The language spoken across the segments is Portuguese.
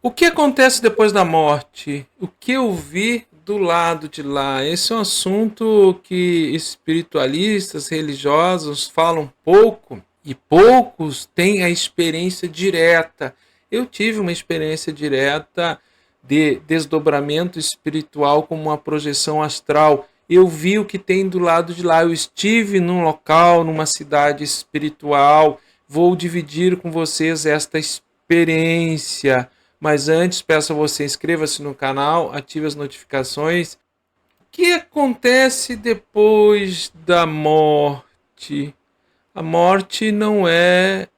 O que acontece depois da morte? O que eu vi do lado de lá? Esse é um assunto que espiritualistas, religiosos falam pouco e poucos têm a experiência direta. Eu tive uma experiência direta de desdobramento espiritual como uma projeção astral. Eu vi o que tem do lado de lá. Eu estive num local, numa cidade espiritual. Vou dividir com vocês esta experiência. Mas antes, peço a você, inscreva-se no canal, ative as notificações. O que acontece depois da morte? A morte não é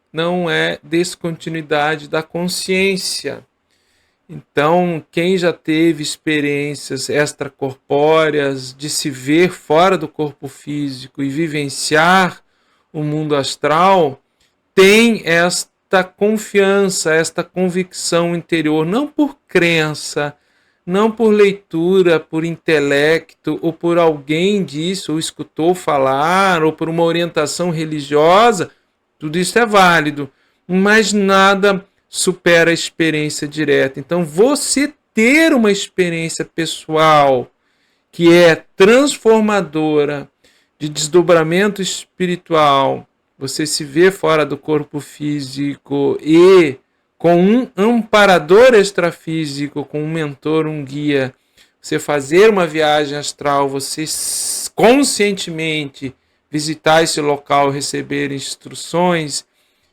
descontinuidade da consciência. Então, quem já teve experiências extracorpóreas de se ver fora do corpo físico e vivenciar o mundo astral, tem esta confiança, esta convicção interior, não por crença, não por leitura, por intelecto, ou por alguém disse, ou escutou falar, ou por uma orientação religiosa, tudo isso é válido, mas nada supera a experiência direta. Então, você ter uma experiência pessoal que é transformadora, de desdobramento espiritual, você se vê fora do corpo físico e com um amparador extrafísico, com um mentor, um guia, você fazer uma viagem astral, você conscientemente visitar esse local, receber instruções,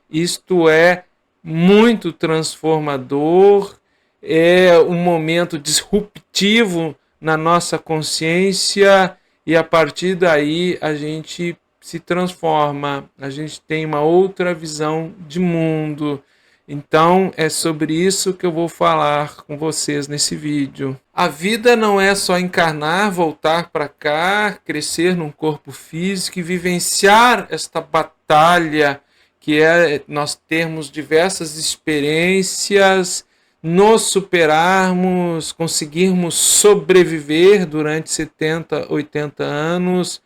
isto é muito transformador, é um momento disruptivo na nossa consciência e a partir daí a gente se transforma, a gente tem uma outra visão de mundo. Então é sobre isso que eu vou falar com vocês nesse vídeo. A vida não é só encarnar, voltar para cá, crescer num corpo físico e vivenciar esta batalha que é nós termos diversas experiências, nos superarmos, conseguirmos sobreviver durante 70, 80 anos,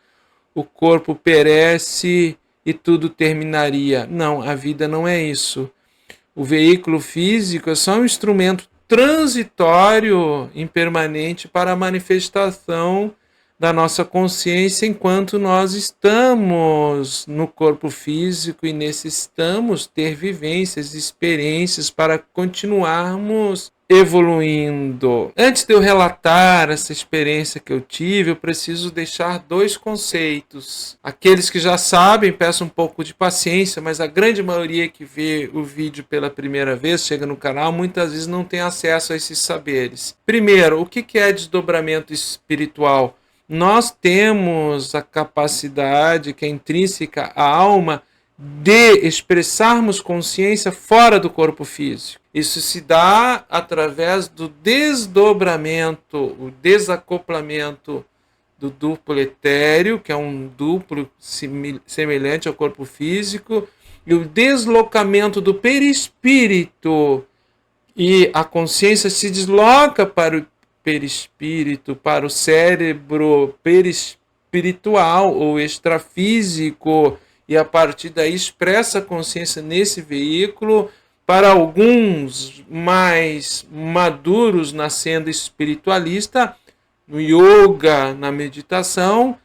o corpo perece e tudo terminaria. Não, a vida não é isso. O veículo físico é só um instrumento transitório, impermanente para a manifestação da nossa consciência enquanto nós estamos no corpo físico e necessitamos ter vivências, experiências para continuarmos evoluindo. Antes de eu relatar essa experiência que eu tive, eu preciso deixar dois conceitos. Aqueles que já sabem, peço um pouco de paciência, mas a grande maioria que vê o vídeo pela primeira vez, chega no canal, muitas vezes não tem acesso a esses saberes. Primeiro, o que é desdobramento espiritual? Nós temos a capacidade que é intrínseca à alma de expressarmos consciência fora do corpo físico. Isso se dá através do desdobramento, o desacoplamento do duplo etéreo, que é um duplo semelhante ao corpo físico, e o deslocamento do perispírito, e a consciência se desloca para o perispírito, para o cérebro perispiritual ou extrafísico, e a partir daí expressa a consciência nesse veículo. Para alguns mais maduros na senda espiritualista, no yoga, na meditação,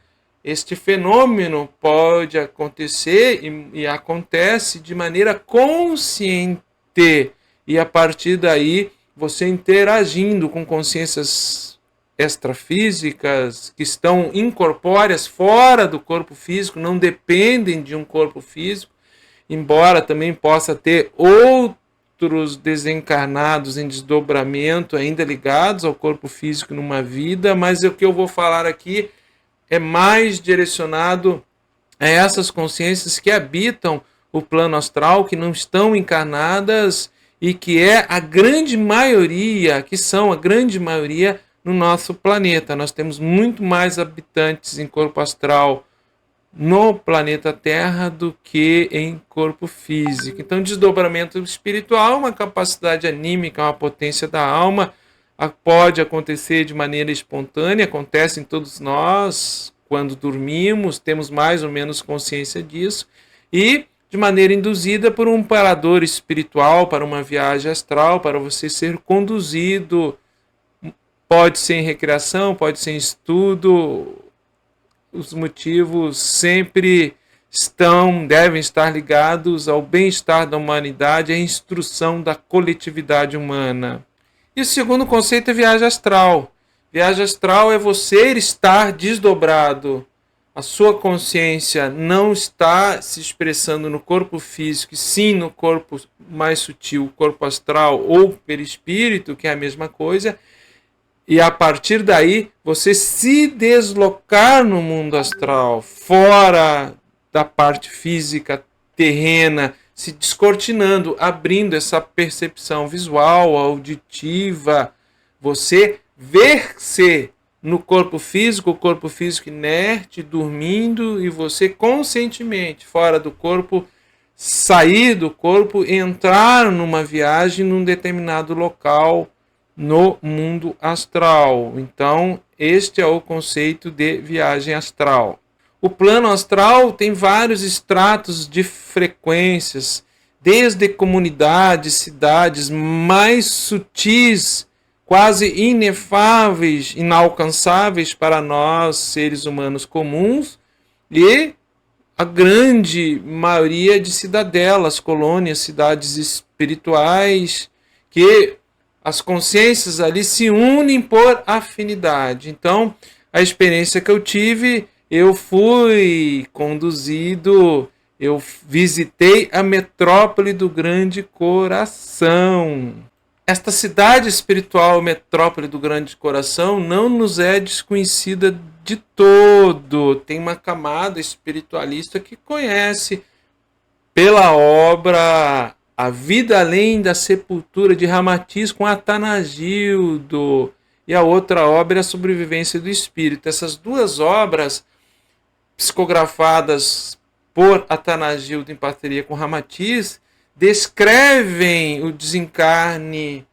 este fenômeno pode acontecer e acontece de maneira consciente, e a partir daí você interagindo com consciências extrafísicas que estão incorpóreas fora do corpo físico, não dependem de um corpo físico, embora também possa ter outros desencarnados em desdobramento ainda ligados ao corpo físico numa vida, mas o que eu vou falar aqui é mais direcionado a essas consciências que habitam o plano astral, que não estão encarnadas e que é a grande maioria, que são a grande maioria no nosso planeta. Nós temos muito mais habitantes em corpo astral no planeta Terra do que em corpo físico. Então, desdobramento espiritual é uma capacidade anímica, uma potência da alma, pode acontecer de maneira espontânea, acontece em todos nós, quando dormimos, temos mais ou menos consciência disso, e de maneira induzida por um amparador espiritual para uma viagem astral, para você ser conduzido. Pode ser em recreação, pode ser em estudo. Os motivos sempre devem estar ligados ao bem-estar da humanidade, à instrução da coletividade humana. E o segundo conceito é viagem astral. Viagem astral é você estar desdobrado. A sua consciência não está se expressando no corpo físico, e sim no corpo mais sutil, corpo astral ou perispírito, que é a mesma coisa. E a partir daí, você se deslocar no mundo astral, fora da parte física terrena, se descortinando, abrindo essa percepção visual, auditiva, você ver-se no corpo físico, o corpo físico inerte, dormindo, e você conscientemente, fora do corpo, sair do corpo e entrar numa viagem num determinado local no mundo astral. Então, este é o conceito de viagem astral. O plano astral tem vários estratos de frequências, desde comunidades, cidades mais sutis, quase inefáveis, inalcançáveis para nós, seres humanos comuns, e a grande maioria de cidadelas, colônias, cidades espirituais, que as consciências ali se unem por afinidade. Então, a experiência que eu tive, eu fui conduzido, eu visitei a metrópole do Grande Coração. Esta cidade espiritual, metrópole do Grande Coração, não nos é desconhecida de todo. Tem uma camada espiritualista que conhece pela obra A Vida Além da Sepultura, de Ramatiz, com Atanagildo, e a outra obra é A Sobrevivência do Espírito. Essas duas obras, psicografadas por Atanagildo em parceria com Ramatiz, descrevem o desencarne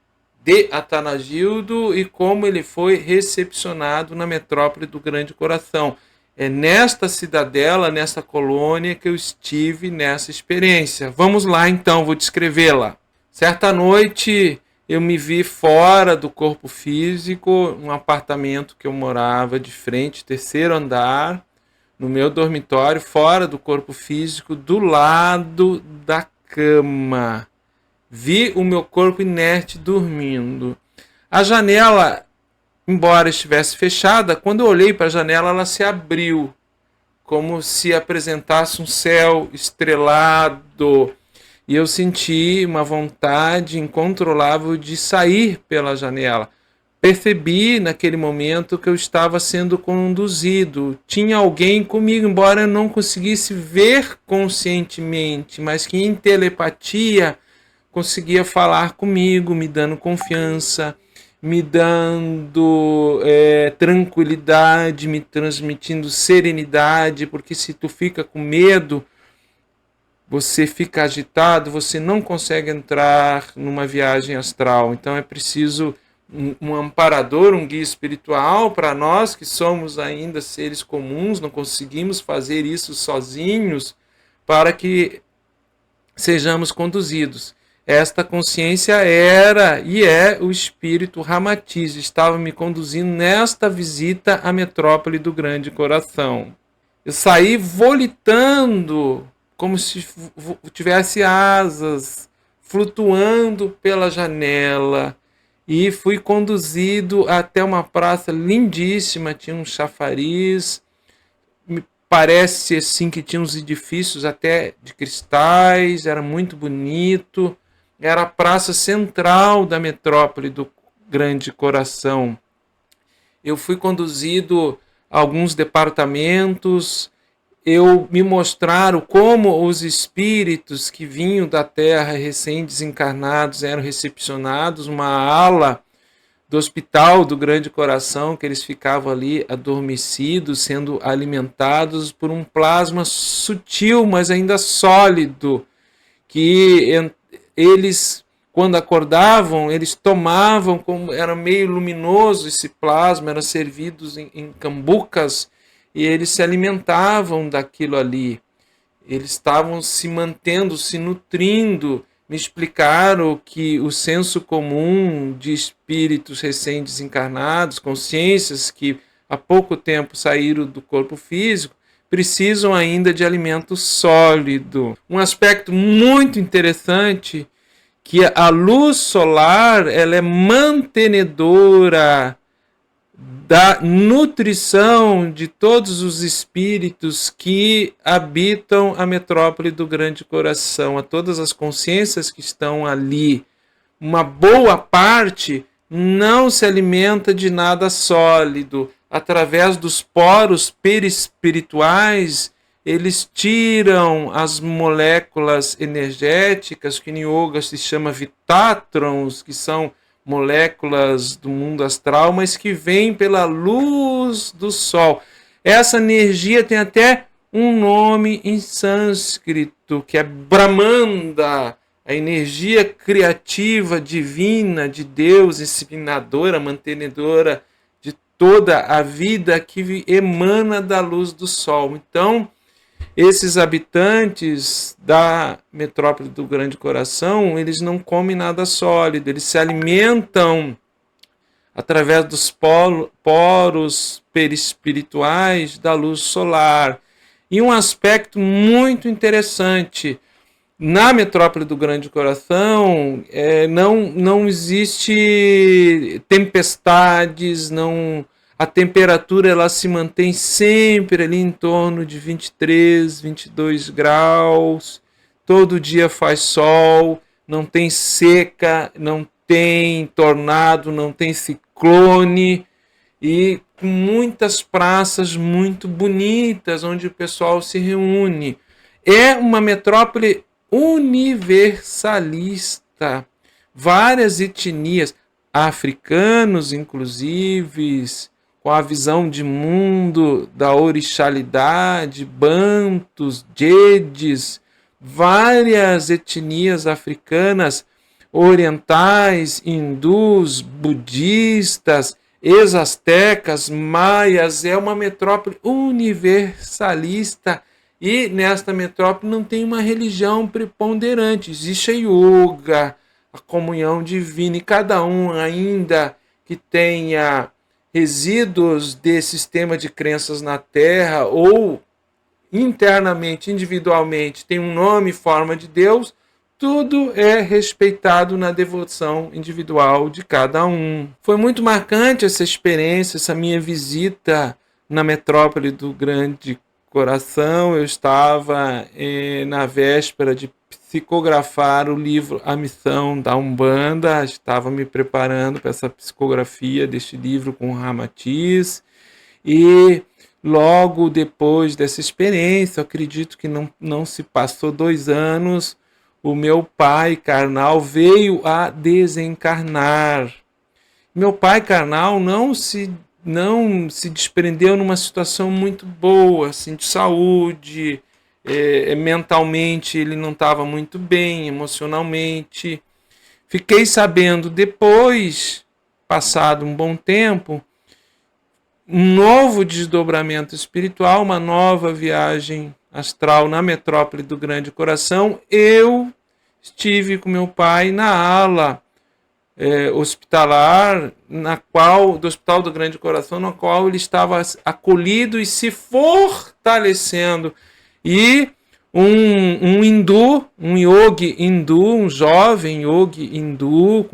de Atanagildo e como ele foi recepcionado na metrópole do Grande Coração. É nesta cidadela, nesta colônia, que eu estive nessa experiência. Vamos lá então, vou descrevê-la. Certa noite eu me vi fora do corpo físico, um apartamento que eu morava de frente, terceiro andar, no meu dormitório, fora do corpo físico, do lado da cama. Vi o meu corpo inerte dormindo. A janela, embora estivesse fechada, quando eu olhei para a janela, ela se abriu, como se apresentasse um céu estrelado. E eu senti uma vontade incontrolável de sair pela janela. Percebi naquele momento que eu estava sendo conduzido. Tinha alguém comigo, embora eu não conseguisse ver conscientemente, mas que em telepatia conseguia falar comigo, me dando confiança, me dando tranquilidade, me transmitindo serenidade, porque se tu fica com medo, você fica agitado, você não consegue entrar numa viagem astral. Então é preciso um amparador, um guia espiritual para nós que somos ainda seres comuns, não conseguimos fazer isso sozinhos, para que sejamos conduzidos. Esta consciência era e é o espírito Ramatiz, estava me conduzindo nesta visita à metrópole do Grande Coração. Eu saí volitando, como se tivesse asas, flutuando pela janela, e fui conduzido até uma praça lindíssima, tinha um chafariz, me parece assim que tinha uns edifícios até de cristais, era muito bonito, era a praça central da metrópole do Grande Coração. Eu fui conduzido a alguns departamentos, me mostraram como os espíritos que vinham da Terra recém-desencarnados eram recepcionados, uma ala do Hospital do Grande Coração, que eles ficavam ali adormecidos, sendo alimentados por um plasma sutil, mas ainda sólido, que eles, quando acordavam, eles tomavam, como era meio luminoso esse plasma, eram servidos em cambucas, e eles se alimentavam daquilo ali. eles estavam se mantendo, se nutrindo. Me explicaram que o senso comum de espíritos recém-desencarnados, consciências que há pouco tempo saíram do corpo físico, precisam ainda de alimento sólido. Um aspecto muito interessante que a luz solar ela é mantenedora da nutrição de todos os espíritos que habitam a metrópole do Grande Coração, a todas as consciências que estão ali. Uma boa parte não se alimenta de nada sólido. Através dos poros perispirituais, eles tiram as moléculas energéticas, que em yoga se chama vitátrons, que são moléculas do mundo astral, mas que vêm pela luz do sol. Essa energia tem até um nome em sânscrito, que é Brahmanda, a energia criativa divina de Deus, inspinadora, mantenedora de toda a vida que emana da luz do sol. Então, esses habitantes da metrópole do Grande Coração, eles não comem nada sólido, eles se alimentam através dos poros perispirituais da luz solar. E um aspecto muito interessante, na metrópole do Grande Coração, não existe tempestades, a temperatura ela se mantém sempre ali em torno de 23, 22 graus. Todo dia faz sol, não tem seca, não tem tornado, não tem ciclone. E com muitas praças muito bonitas, onde o pessoal se reúne. É uma metrópole universalista. Várias etnias, africanos inclusive, com a visão de mundo da orixalidade, bantus, jedes, várias etnias africanas, orientais, hindus, budistas, ex-astecas, maias. É uma metrópole universalista e nesta metrópole não tem uma religião preponderante. Existe a yoga, a comunhão divina, e cada um ainda que tenha resíduos desse sistema de crenças na Terra ou internamente, individualmente, tem um nome e forma de Deus, tudo é respeitado na devoção individual de cada um. Foi muito marcante essa experiência, essa minha visita na metrópole do Grande Coração. Eu estava na véspera de psicografar o livro A Missão da Umbanda, estava me preparando para essa psicografia deste livro com o Ramatiz, e logo depois dessa experiência, acredito que não se passou 2 anos, o meu pai carnal veio a desencarnar. Meu pai carnal não se desprendeu numa situação muito boa, assim, de saúde, mentalmente ele não estava muito bem, emocionalmente. Fiquei sabendo depois, passado um bom tempo, um novo desdobramento espiritual, uma nova viagem astral na metrópole do Grande Coração. Eu estive com meu pai na ala hospitalar, do Hospital do Grande Coração, na qual ele estava acolhido e se fortalecendo. E um hindu, um yogi hindu, um jovem yogi hindu,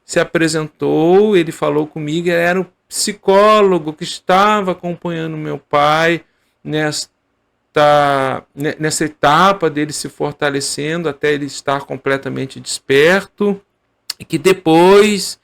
se apresentou, ele falou comigo, ele era o psicólogo que estava acompanhando meu pai nessa etapa dele se fortalecendo até ele estar completamente desperto, e que depois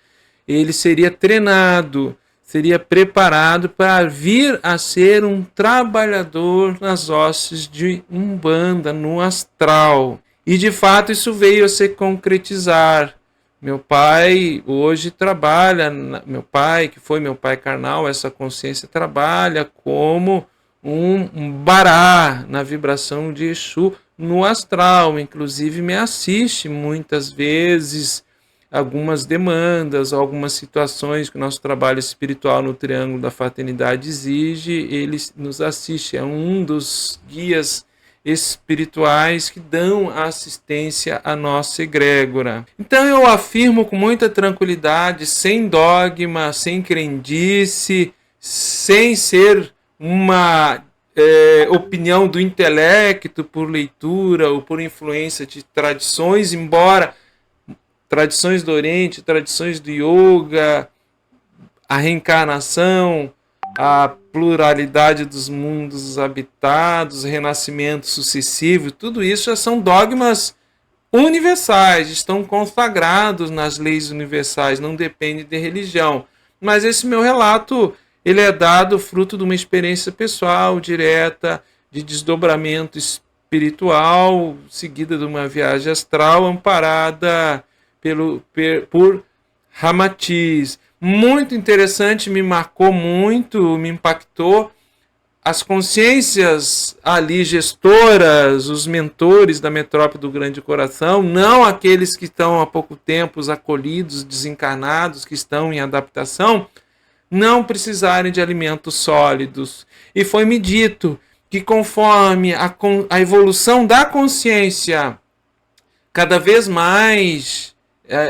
ele seria treinado, seria preparado para vir a ser um trabalhador nas hostes de Umbanda, no astral. E de fato isso veio a se concretizar. Meu pai hoje trabalha, meu pai, que foi meu pai carnal, essa consciência trabalha como um bará na vibração de Exu no astral. Inclusive me assiste muitas vezes algumas demandas, algumas situações que o nosso trabalho espiritual no Triângulo da Fraternidade exige, ele nos assiste, é um dos guias espirituais que dão assistência à nossa egrégora. Então eu afirmo com muita tranquilidade, sem dogma, sem crendice, sem ser uma opinião do intelecto por leitura ou por influência de tradições, embora tradições do Oriente, tradições do Yoga, a reencarnação, a pluralidade dos mundos habitados, renascimento sucessivo, tudo isso já são dogmas universais, estão consagrados nas leis universais, não depende de religião. Mas esse meu relato, ele é dado fruto de uma experiência pessoal, direta, de desdobramento espiritual, seguida de uma viagem astral amparada por Ramatiz. Muito interessante, me marcou muito, me impactou. As consciências ali gestoras, os mentores da metrópole do Grande Coração, não aqueles que estão há pouco tempo acolhidos, desencarnados, que estão em adaptação, não precisarem de alimentos sólidos. E foi-me dito que conforme a evolução da consciência, cada vez mais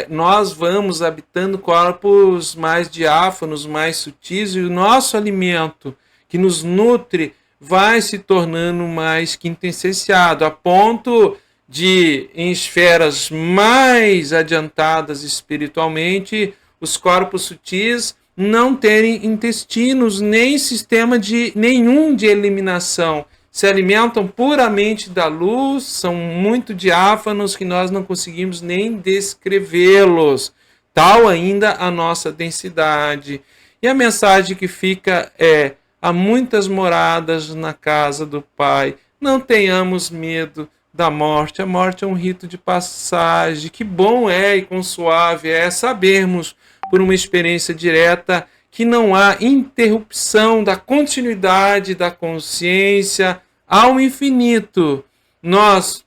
nós vamos habitando corpos mais diáfanos, mais sutis, e o nosso alimento que nos nutre vai se tornando mais quintessenciado, a ponto de, em esferas mais adiantadas espiritualmente, os corpos sutis não terem intestinos, nem sistema nenhum de eliminação. Se alimentam puramente da luz, são muito diáfanos que nós não conseguimos nem descrevê-los. Tal ainda a nossa densidade. E a mensagem que fica é: há muitas moradas na casa do Pai. Não tenhamos medo da morte. A morte é um rito de passagem. Que bom é e quão suave é sabermos, por uma experiência direta, que não há interrupção da continuidade da consciência ao infinito. Nós,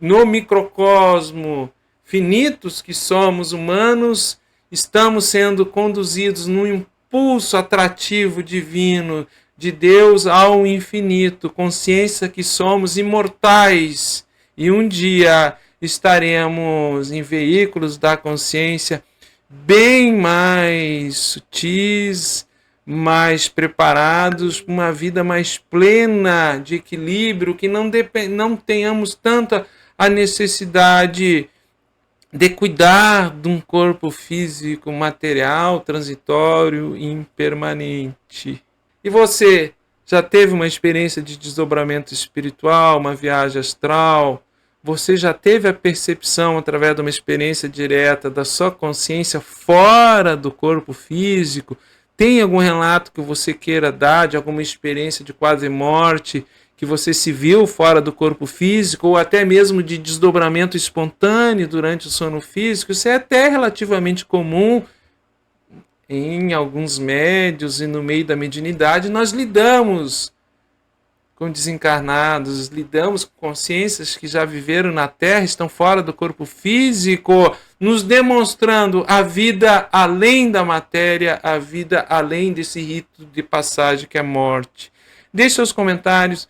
no microcosmo, finitos que somos humanos, estamos sendo conduzidos num impulso atrativo divino de Deus ao infinito, consciência que somos imortais e um dia estaremos em veículos da consciência bem mais sutis, mais preparados para uma vida mais plena de equilíbrio, que não tenhamos tanta a necessidade de cuidar de um corpo físico, material, transitório e impermanente. E você já teve uma experiência de desdobramento espiritual, uma viagem astral? Você já teve a percepção, através de uma experiência direta, da sua consciência fora do corpo físico? Tem algum relato que você queira dar de alguma experiência de quase morte, que você se viu fora do corpo físico, ou até mesmo de desdobramento espontâneo durante o sono físico? Isso é até relativamente comum em alguns médios e no meio da mediunidade. Nós lidamos com desencarnados, lidamos com consciências que já viveram na Terra, estão fora do corpo físico, nos demonstrando a vida além da matéria, a vida além desse rito de passagem que é a morte. Deixe seus comentários,